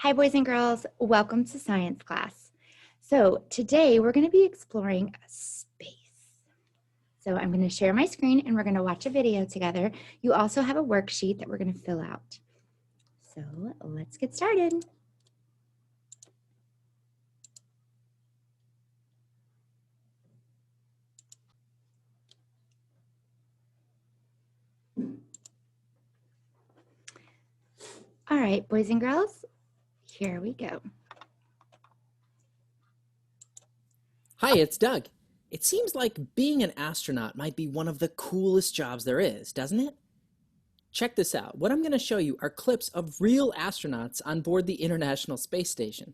Hi, boys and girls. Welcome to science class. So today we're going to be exploring space. So I'm going to share my screen and we're going to watch a video together. You also have a worksheet that we're going to fill out. So let's get started. All right, boys and girls, here we go. Hi, it's Doug. It seems like being an astronaut might be one of the coolest jobs there is, doesn't it? Check this out. What I'm going to show you are clips of real astronauts on board the International Space Station.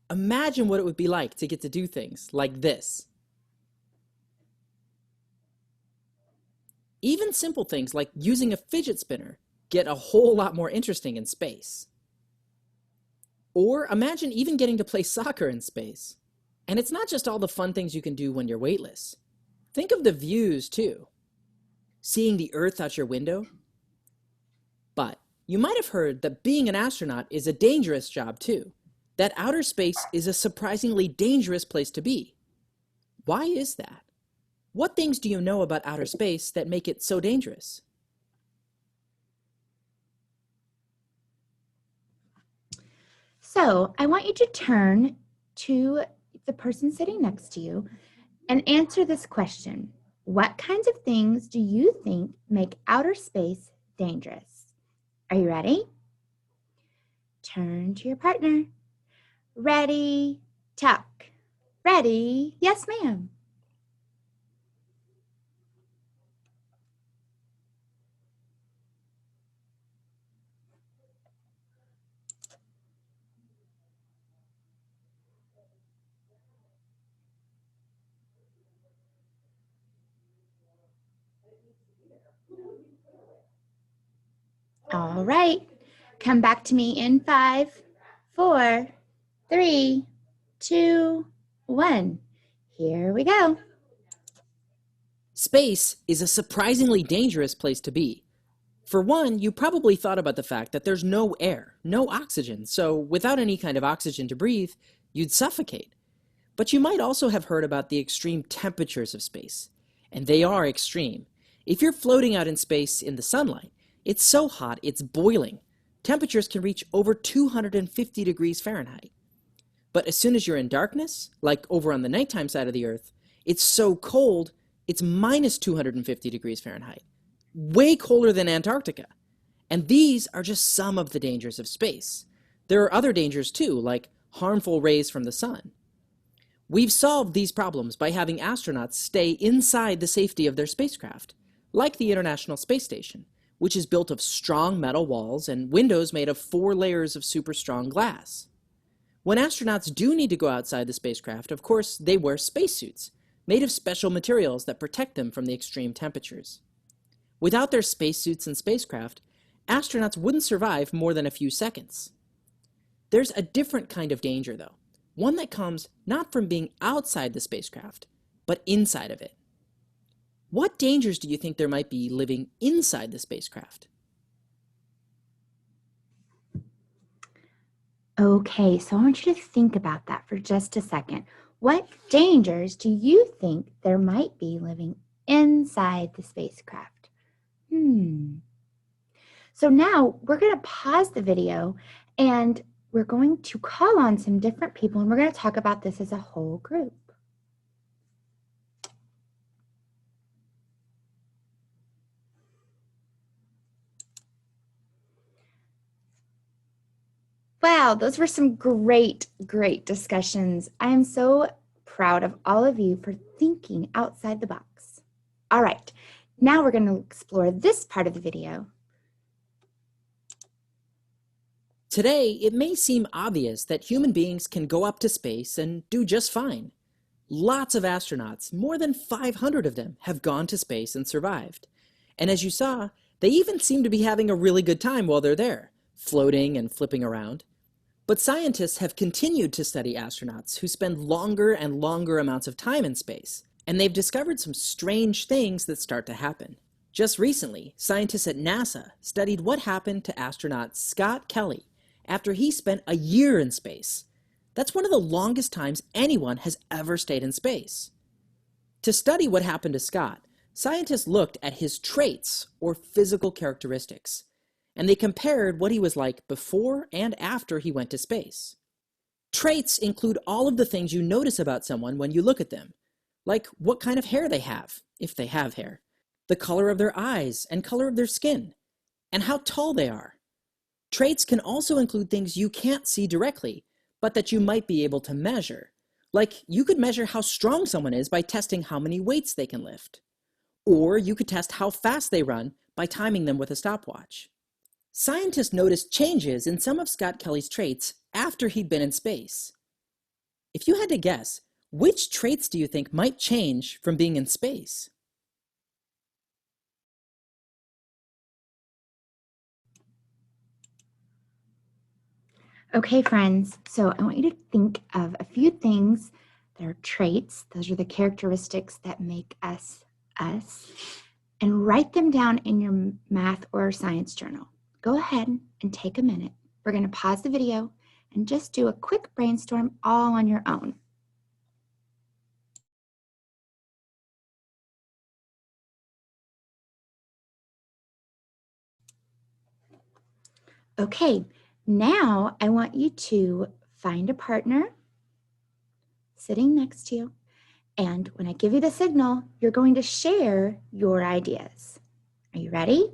Imagine what it would be like to get to do things like this. Even simple things like using a fidget spinner get a whole lot more interesting in space. Or imagine even getting to play soccer in space. And it's not just all the fun things you can do when you're weightless. Think of the views too. Seeing the Earth out your window. But you might have heard that being an astronaut is a dangerous job too. That outer space is a surprisingly dangerous place to be. Why is that? What things do you know about outer space that make it so dangerous? So I want you to turn to the person sitting next to you and answer this question. What kinds of things do you think make outer space dangerous? Are you ready? Turn to your partner. Ready, talk. Ready, yes, ma'am. All right, come back to me in 5, 4, 3, 2, 1. Here we go. Space is a surprisingly dangerous place to be. For one, you probably thought about the fact that there's no air, no oxygen, so without any kind of oxygen to breathe, you'd suffocate. But you might also have heard about the extreme temperatures of space. And they are extreme. If you're floating out in space in the sunlight, it's so hot it's boiling. Temperatures can reach over 250 degrees Fahrenheit. But as soon as you're in darkness, like over on the nighttime side of the Earth, it's so cold, it's minus 250 degrees Fahrenheit. Way colder than Antarctica. And these are just some of the dangers of space. There are other dangers too, like harmful rays from the sun. We've solved these problems by having astronauts stay inside the safety of their spacecraft, like the International Space Station, which is built of strong metal walls and windows made of 4 layers of super strong glass. When astronauts do need to go outside the spacecraft, of course, they wear spacesuits, made of special materials that protect them from the extreme temperatures. Without their spacesuits and spacecraft, astronauts wouldn't survive more than a few seconds. There's a different kind of danger, though. One that comes not from being outside the spacecraft, but inside of it. What dangers do you think there might be living inside the spacecraft? Okay, so I want you to think about that for just a second. What dangers do you think there might be living inside the spacecraft? So now we're going to pause the video and we're going to call on some different people and we're going to talk about this as a whole group. Wow, those were some great discussions. I am so proud of all of you for thinking outside the box. All right, now we're going to explore this part of the video. Today, it may seem obvious that human beings can go up to space and do just fine. Lots of astronauts, more than 500 of them, have gone to space and survived. And as you saw, they even seem to be having a really good time while they're there, floating and flipping around. But scientists have continued to study astronauts who spend longer and longer amounts of time in space, and they've discovered some strange things that start to happen. Just recently, scientists at NASA studied what happened to astronaut Scott Kelly after he spent a year in space. That's one of the longest times anyone has ever stayed in space. To study what happened to Scott, scientists looked at his traits, or physical characteristics, and they compared what he was like before and after he went to space. Traits include all of the things you notice about someone when you look at them, like what kind of hair they have, if they have hair, the color of their eyes and color of their skin, and how tall they are. Traits can also include things you can't see directly, but that you might be able to measure. Like, you could measure how strong someone is by testing how many weights they can lift. Or you could test how fast they run by timing them with a stopwatch. Scientists noticed changes in some of Scott Kelly's traits after he'd been in space. If you had to guess, which traits do you think might change from being in space? Okay, friends, so I want you to think of a few things that are traits. Those are the characteristics that make us us, and write them down in your math or science journal. Go ahead and take a minute. We're going to pause the video and just do a quick brainstorm all on your own. Okay, now I want you to find a partner sitting next to you, and when I give you the signal, you're going to share your ideas. Are you ready?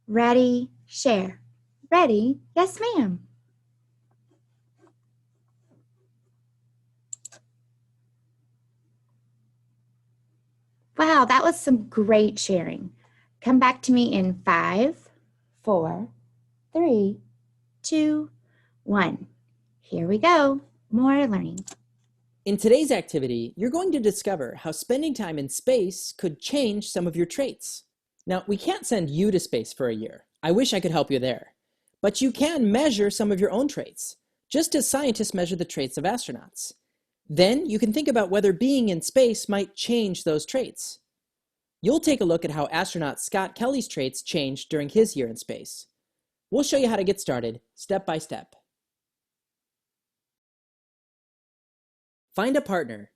Ready, share. Ready? Yes, ma'am. Wow, that was some great sharing. Come back to me in 5, 4, 3, 2, 1. Here we go. More learning. In today's activity, you're going to discover how spending time in space could change some of your traits. Now, we can't send you to space for a year. I wish I could help you there. But you can measure some of your own traits, just as scientists measure the traits of astronauts. Then you can think about whether being in space might change those traits. You'll take a look at how astronaut Scott Kelly's traits changed during his year in space. We'll show you how to get started, step by step. Find a partner.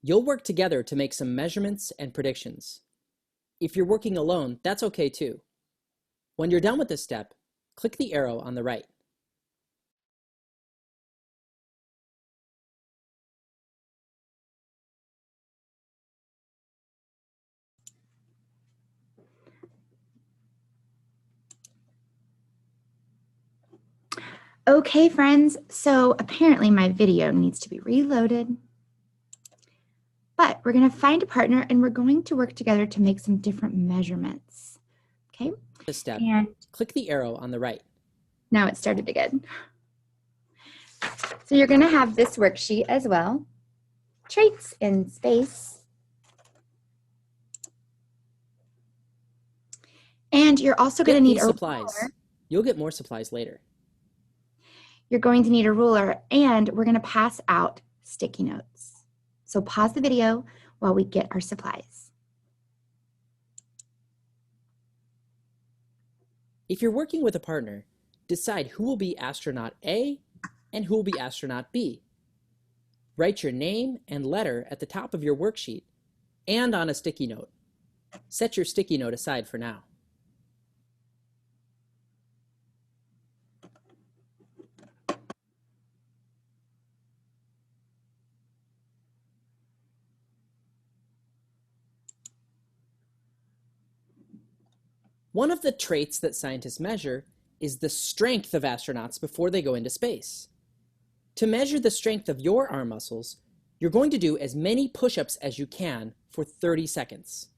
You'll work together to make some measurements and predictions. If you're working alone, that's okay too. When you're done with this step, click the arrow on the right. Okay, friends, so apparently my video needs to be reloaded. But we're going to find a partner and we're going to work together to make some different measurements. Okay? This step, And click the arrow on the right. now it started again. So you're going to have this worksheet as well. Traits in space. And you're also going to need a supplies. ruler. You'll get more supplies later. You're going to need a ruler, and we're going to pass out sticky notes. So pause the video while we get our supplies. If you're working with a partner, decide who will be astronaut A and who will be astronaut B. Write your name and letter at the top of your worksheet and on a sticky note. Set your sticky note aside for now. One of the traits that scientists measure is the strength of astronauts before they go into space. To measure the strength of your arm muscles, you're going to do as many push-ups as you can for 30 seconds.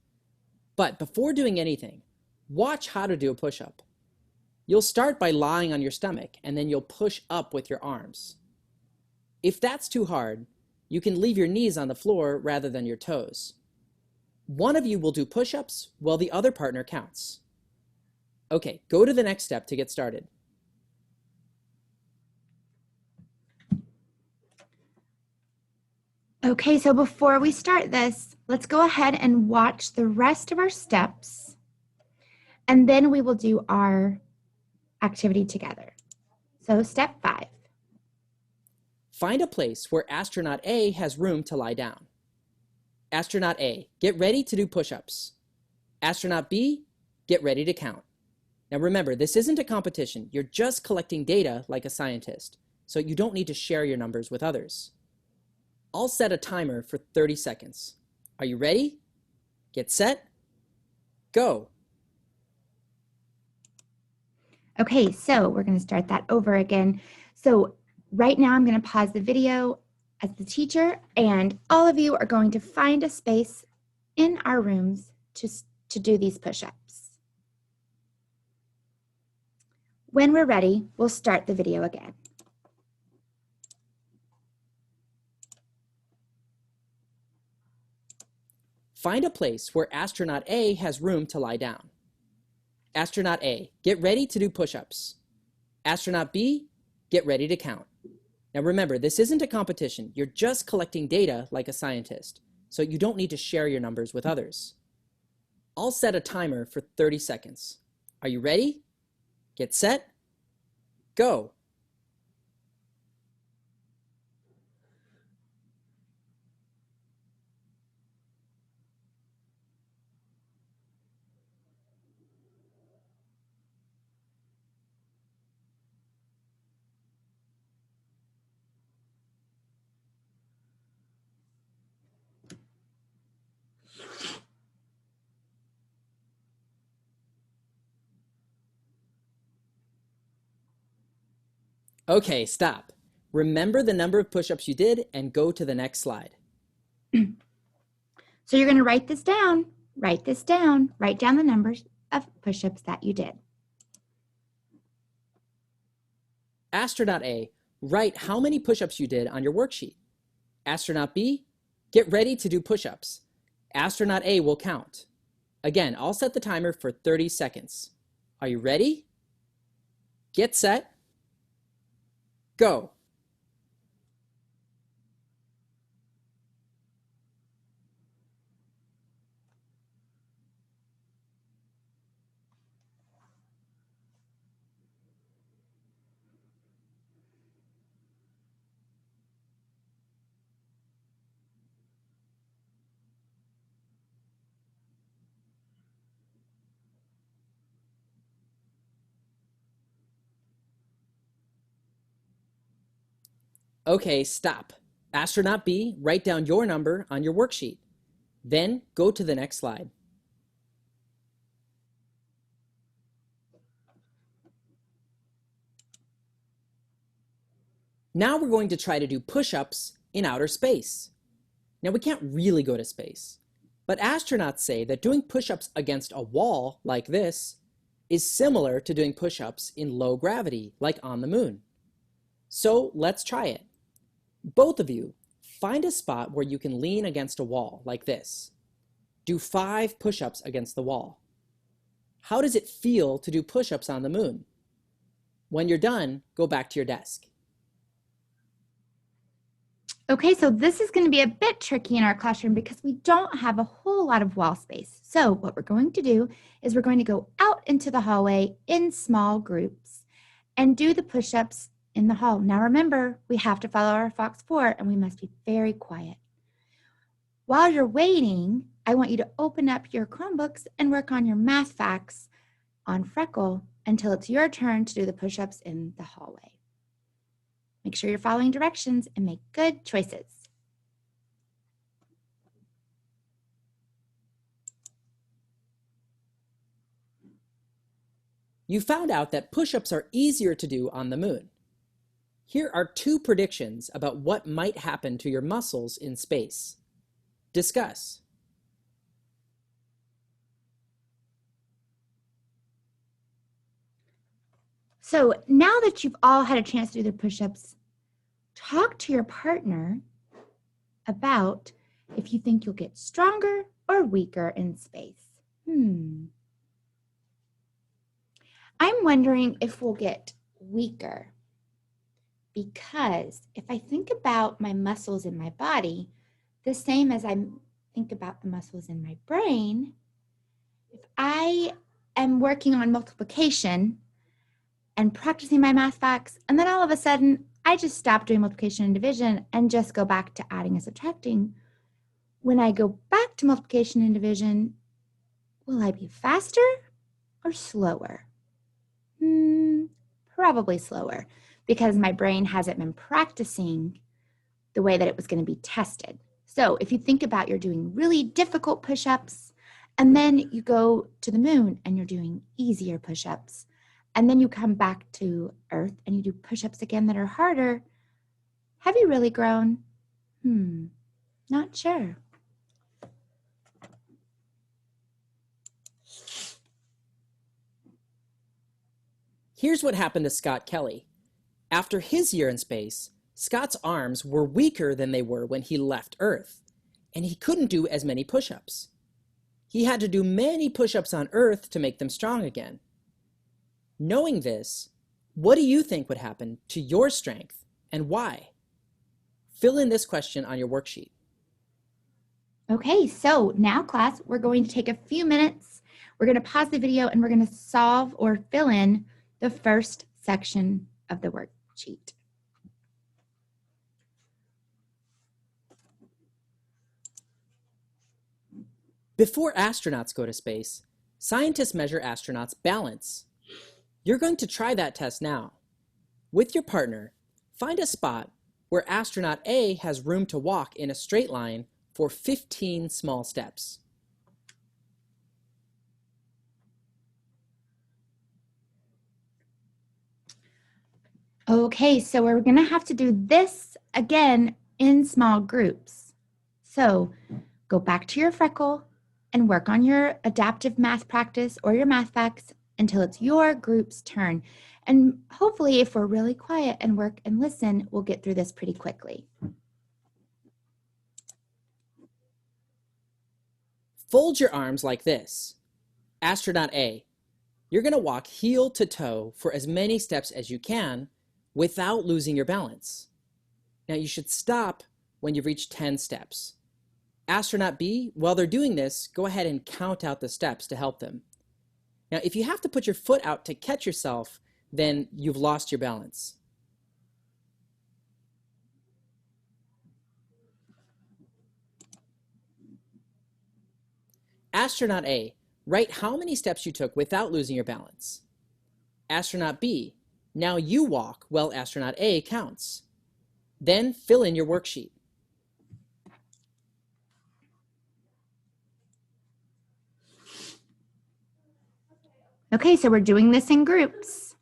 But before doing anything, watch how to do a push-up. You'll start by lying on your stomach, and then you'll push up with your arms. If that's too hard, you can leave your knees on the floor rather than your toes. One of you will do push-ups while the other partner counts. Okay, go to the next step to get started. Okay, so before we start this, let's go ahead and watch the rest of our steps, and then we will do our activity together. So step 5. Find a place where Astronaut A has room to lie down. Astronaut A, get ready to do push-ups. Astronaut B, get ready to count. Now remember, this isn't a competition. You're just collecting data like a scientist, so you don't need to share your numbers with others. I'll set a timer for 30 seconds. Are you ready? Get set. Go. Okay, so we're going to start that over again. So right now I'm going to pause the video as the teacher, and all of you are going to find a space in our rooms to do these push-ups. When we're ready, we'll start the video again. Find a place where Astronaut A has room to lie down. Astronaut A, get ready to do push-ups. Astronaut B, get ready to count. Now remember, this isn't a competition. You're just collecting data like a scientist, so you don't need to share your numbers with others. I'll set a timer for 30 seconds. Are you ready? Get set. Go. Okay, stop. Remember the number of push-ups you did and go to the next slide. So you're going to write this down. Write this down. Write down the numbers of push-ups that you did. Astronaut A, write how many push-ups you did on your worksheet. Astronaut B, get ready to do push-ups. Astronaut A will count. Again, I'll set the timer for 30 seconds. Are you ready? Get set. Go. Okay, stop. Astronaut B, write down your number on your worksheet. Then go to the next slide. Now we're going to try to do push-ups in outer space. Now we can't really go to space, but astronauts say that doing push-ups against a wall like this is similar to doing push-ups in low gravity, like on the moon. So let's try it. Both of you, find a spot where you can lean against a wall like this. Do 5 push-ups against the wall. How does it feel to do push-ups on the moon? When you're done, go back to your desk. Okay, so this is going to be a bit tricky in our classroom because we don't have a whole lot of wall space. So what we're going to do is we're going to go out into the hallway in small groups and do the push-ups in the hall. Now remember, we have to follow our Fox 4 and we must be very quiet. While you're waiting, I want you to open up your Chromebooks and work on your math facts on Freckle until it's your turn to do the push-ups in the hallway. Make sure you're following directions and make good choices. You found out that push-ups are easier to do on the moon. Here are 2 predictions about what might happen to your muscles in space. Discuss. So now that you've all had a chance to do the push-ups, talk to your partner about if you think you'll get stronger or weaker in space. I'm wondering if we'll get weaker because if I think about my muscles in my body, the same as I think about the muscles in my brain, if I am working on multiplication, and practicing my math facts. And then all of a sudden, I just stop doing multiplication and division and just go back to adding and subtracting. When I go back to multiplication and division, will I be faster or slower? Probably slower, because my brain hasn't been practicing the way that it was going to be tested. So if you think about you're doing really difficult push-ups, and then you go to the moon and you're doing easier push-ups, and then you come back to Earth and you do push-ups again that are harder, have you really grown? Not sure. Here's what happened to Scott Kelly. After his year in space, Scott's arms were weaker than they were when he left Earth, and he couldn't do as many push-ups. He had to do many push-ups on Earth to make them strong again. Knowing this, what do you think would happen to your strength and why? Fill in this question on your worksheet. Okay, so now class, we're going to take a few minutes. We're going to pause the video and we're going to solve or fill in the first section of the worksheet. Before astronauts go to space, scientists measure astronauts' balance. You're going to try that test now. With your partner, find a spot where astronaut A has room to walk in a straight line for 15 small steps. Okay, so we're going to have to do this again in small groups. So go back to your freckle and work on your adaptive math practice or your math facts until it's your group's turn. And hopefully, if we're really quiet and work and listen, we'll get through this pretty quickly. Fold your arms like this. Astronaut A, you're going to walk heel to toe for as many steps as you can without losing your balance. Now you should stop when you've reached 10 steps. Astronaut B, while they're doing this, go ahead and count out the steps to help them. Now, if you have to put your foot out to catch yourself, then you've lost your balance. Astronaut A, write how many steps you took without losing your balance. Astronaut B, now you walk while Astronaut A counts. Then fill in your worksheet. Okay, so we're doing this in groups.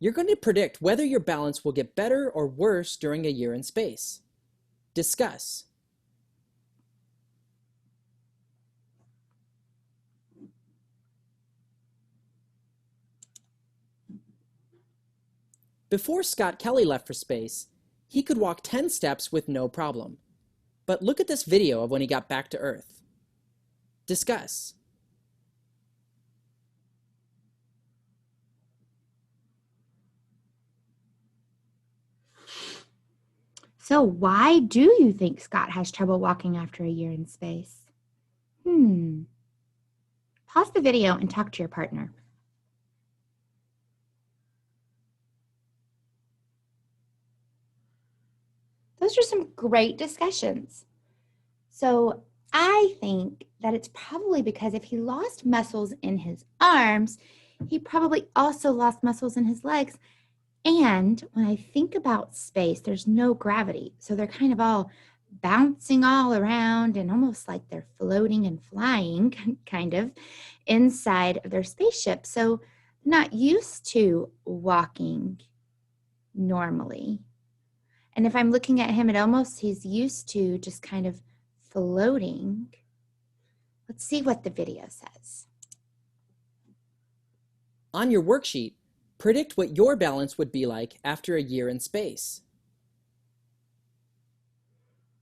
You're going to predict whether your balance will get better or worse during a year in space. Discuss. Before Scott Kelly left for space, he could walk 10 steps with no problem. But look at this video of when he got back to Earth. Discuss. So why do you think Scott has trouble walking after a year in space? Pause the video and talk to your partner. Those are some great discussions. So I think that it's probably because if he lost muscles in his arms, he probably also lost muscles in his legs. And when I think about space, there's no gravity. So they're kind of all bouncing all around and almost like they're floating and flying kind of inside of their spaceship. So not used to walking normally. And if I'm looking at him, he's used to just kind of floating. Let's see what the video says. On your worksheet, predict what your balance would be like after a year in space.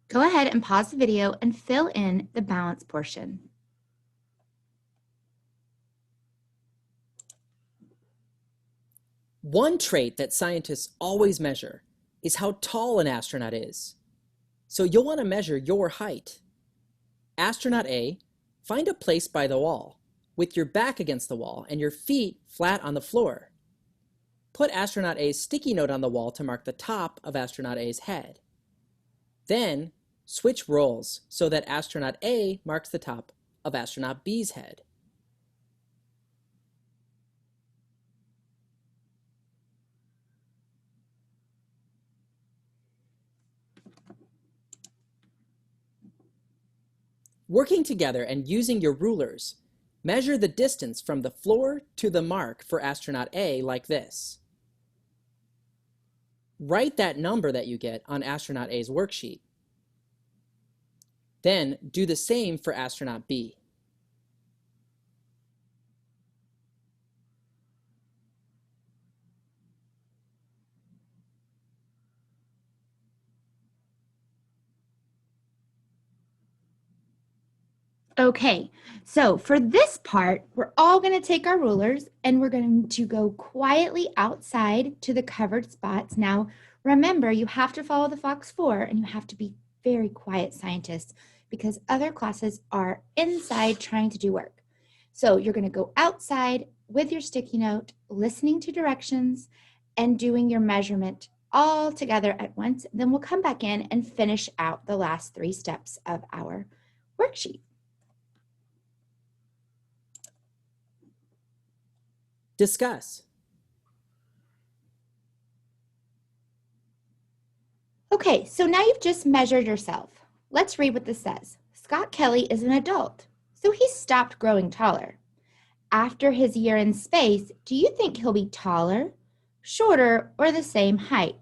Go ahead and pause the video and fill in the balance portion. One trait that scientists always measure is how tall an astronaut is. So you'll want to measure your height. Astronaut A, find a place by the wall. with your back against the wall and your feet flat on the floor. Put Astronaut A's sticky note on the wall to mark the top of Astronaut A's head. Then, switch roles so that Astronaut A marks the top of Astronaut B's head. Working together and using your rulers, measure the distance from the floor to the mark for Astronaut A like this. Write that number that you get on Astronaut A's worksheet. Then do the same for Astronaut B. Okay, so for this part, we're all going to take our rulers and we're going to go quietly outside to the covered spots. Now, remember, you have to follow the Fox 4 and you have to be very quiet scientists because other classes are inside trying to do work. So you're going to go outside with your sticky note, listening to directions and doing your measurement all together at once. Then we'll come back in and finish out the last 3 steps of our worksheet. Discuss. Okay, so now you've just measured yourself. Let's read what this says. Scott Kelly is an adult, so he stopped growing taller. After his year in space, do you think he'll be taller, shorter, or the same height?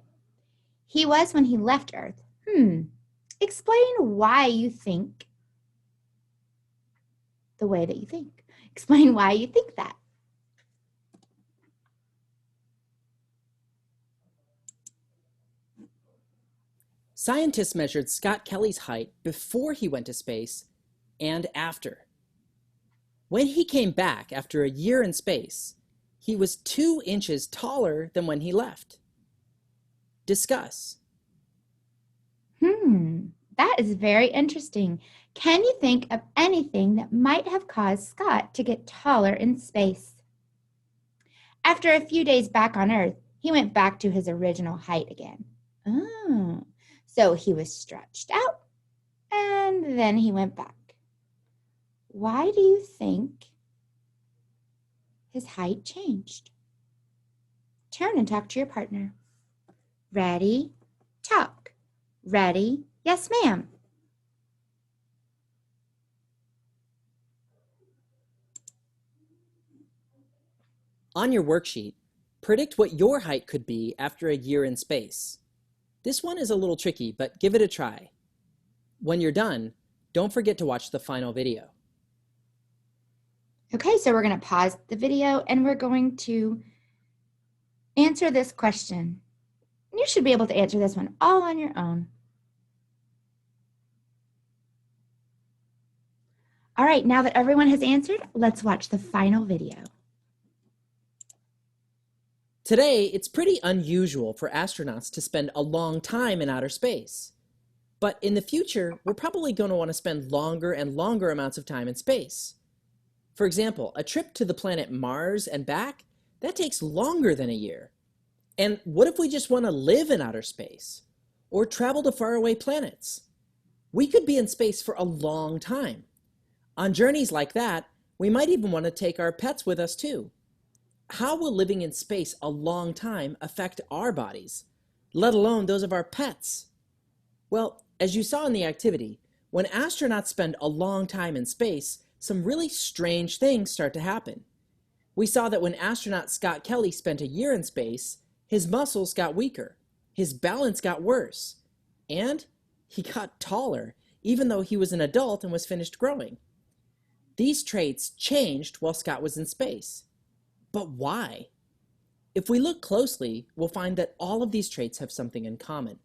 He was when he left Earth. Explain why you think the way that you think. Explain why you think that. Scientists measured Scott Kelly's height before he went to space and after. When he came back after a year in space, he was 2 inches taller than when he left. Discuss. That is very interesting. Can you think of anything that might have caused Scott to get taller in space? After a few days back on Earth, he went back to his original height again. Oh. So he was stretched out and then he went back. Why do you think his height changed? Turn and talk to your partner. Ready? Talk. Ready? Yes, ma'am. On your worksheet, predict what your height could be after a year in space. This one is a little tricky, but give it a try. When you're done, don't forget to watch the final video. Okay, so we're going to pause the video and we're going to answer this question. You should be able to answer this one all on your own. All right, now that everyone has answered, let's watch the final video. Today, it's pretty unusual for astronauts to spend a long time in outer space. But in the future, we're probably going to want to spend longer and longer amounts of time in space. For example, a trip to the planet Mars and back, that takes longer than a year. And what if we just want to live in outer space? Or travel to faraway planets? We could be in space for a long time. On journeys like that, we might even want to take our pets with us too. How will living in space a long time affect our bodies, let alone those of our pets? Well, as you saw in the activity, when astronauts spend a long time in space, some really strange things start to happen. We saw that when astronaut Scott Kelly spent a year in space, his muscles got weaker, his balance got worse, and he got taller, even though he was an adult and was finished growing. These traits changed while Scott was in space. But why? If we look closely, we'll find that all of these traits have something in common.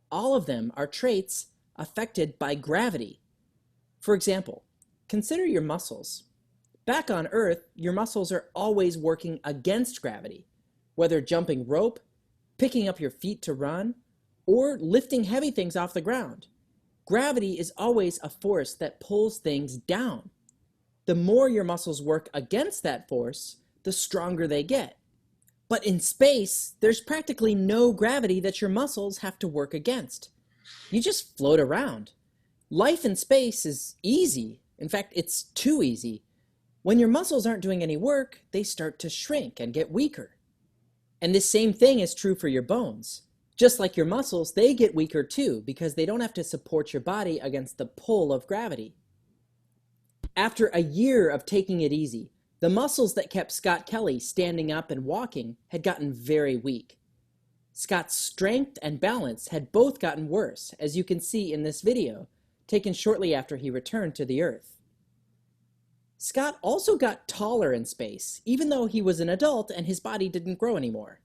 All of them are traits affected by gravity. For example, consider your muscles. Back on Earth, your muscles are always working against gravity, whether jumping rope, picking up your feet to run, or lifting heavy things off the ground. Gravity is always a force that pulls things down. The more your muscles work against that force, the stronger they get. But in space, there's practically no gravity that your muscles have to work against. You just float around. Life in space is easy. In fact, it's too easy. When your muscles aren't doing any work, they start to shrink and get weaker. And this same thing is true for your bones. Just like your muscles, they get weaker too because they don't have to support your body against the pull of gravity. After a year of taking it easy, the muscles that kept Scott Kelly standing up and walking had gotten very weak. Scott's strength and balance had both gotten worse, as you can see in this video, taken shortly after he returned to the Earth. Scott also got taller in space, even though he was an adult and his body didn't grow anymore.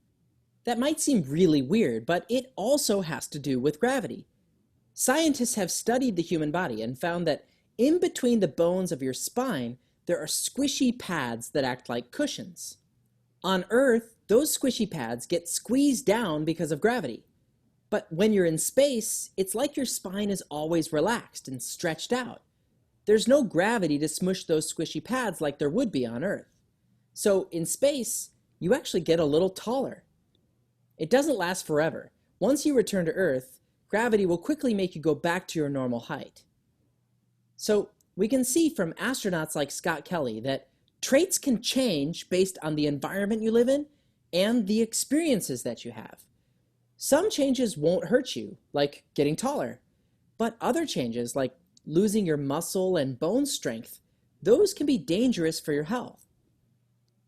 That might seem really weird, but it also has to do with gravity. Scientists have studied the human body and found that in between the bones of your spine, there are squishy pads that act like cushions. On Earth, those squishy pads get squeezed down because of gravity. But when you're in space, it's like your spine is always relaxed and stretched out. There's no gravity to smush those squishy pads like there would be on Earth. So in space, you actually get a little taller. It doesn't last forever. Once you return to Earth, gravity will quickly make you go back to your normal height. So we can see from astronauts like Scott Kelly that traits can change based on the environment you live in and the experiences that you have. Some changes won't hurt you, like getting taller, but other changes, like losing your muscle and bone strength, those can be dangerous for your health.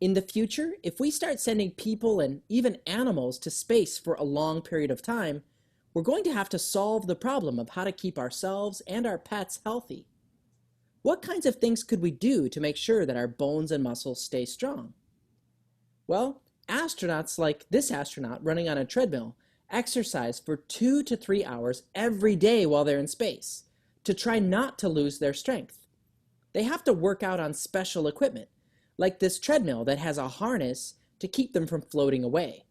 In the future, if we start sending people and even animals to space for a long period of time, we're going to have to solve the problem of how to keep ourselves and our pets healthy. What kinds of things could we do to make sure that our bones and muscles stay strong? Well, astronauts like this astronaut running on a treadmill exercise for 2 to 3 hours every day while they're in space to try not to lose their strength. They have to work out on special equipment, like this treadmill that has a harness to keep them from floating away.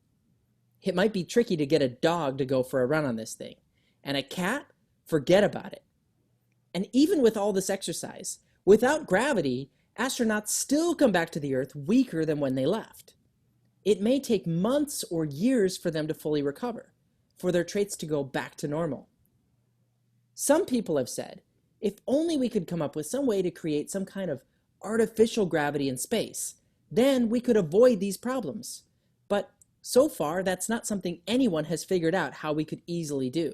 It might be tricky to get a dog to go for a run on this thing, and a cat, forget about it. And even with all this exercise, without gravity, astronauts still come back to the Earth weaker than when they left. It may take months or years for them to fully recover, for their traits to go back to normal. Some people have said, if only we could come up with some way to create some kind of artificial gravity in space, then we could avoid these problems. But so far, that's not something anyone has figured out how we could easily do.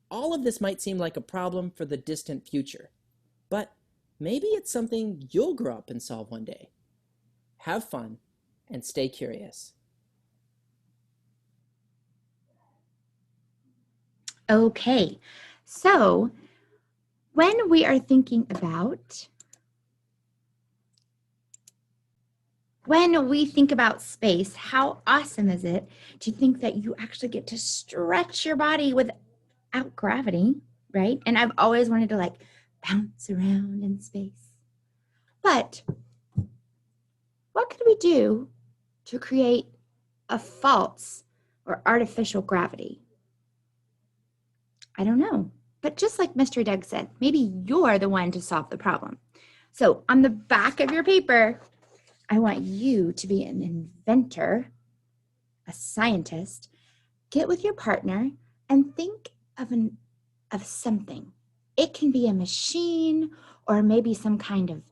All of this might seem like a problem for the distant future, but maybe it's something you'll grow up and solve one day. Have fun and stay curious. Okay, so when we are thinking about space, how awesome is it to think that you actually get to stretch your body without gravity, right? And I've always wanted to like bounce around in space. But what could we do to create a false or artificial gravity? I don't know. But just like Mr. Doug said, maybe you're the one to solve the problem. So on the back of your paper, I want you to be an inventor, a scientist. Get with your partner and think of something. It can be a machine or maybe some kind of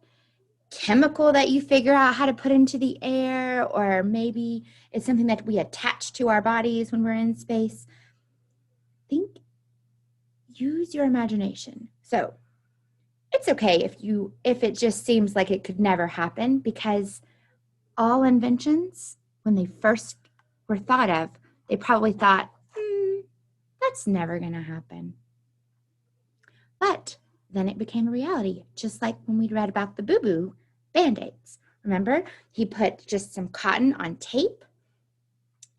chemical that you figure out how to put into the air, or maybe it's something that we attach to our bodies when we're in space. Use your imagination. So it's okay if it just seems like it could never happen, because all inventions, when they first were thought of, they probably thought, that's never going to happen. But then it became a reality, just like when we read about the boo-boo Band-Aids. Remember, he put just some cotton on tape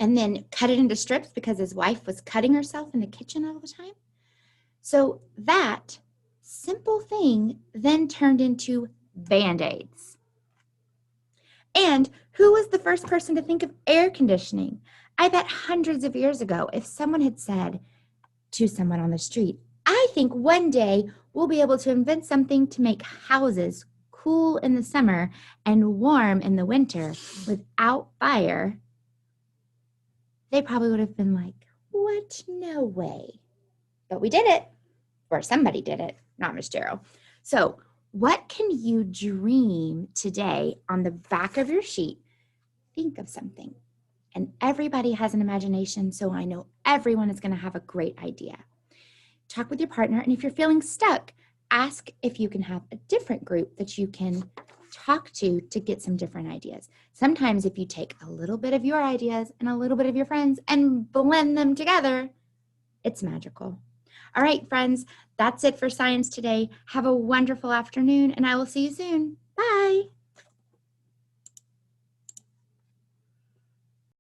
and then cut it into strips because his wife was cutting herself in the kitchen all the time. So that simple thing then turned into Band-Aids. And who was the first person to think of air conditioning? I bet hundreds of years ago, if someone had said to someone on the street, I think one day we'll be able to invent something to make houses cool in the summer and warm in the winter without fire, they probably would have been like, what? No way. But we did it, or somebody did it, not Miss Darrow. So what can you dream today on the back of your sheet? Think of something. And everybody has an imagination, so I know everyone is going to have a great idea. Talk with your partner, and if you're feeling stuck, ask if you can have a different group that you can talk to get some different ideas. Sometimes if you take a little bit of your ideas and a little bit of your friends and blend them together, it's magical. All right, friends, that's it for science today. Have a wonderful afternoon, and I will see you soon. Bye.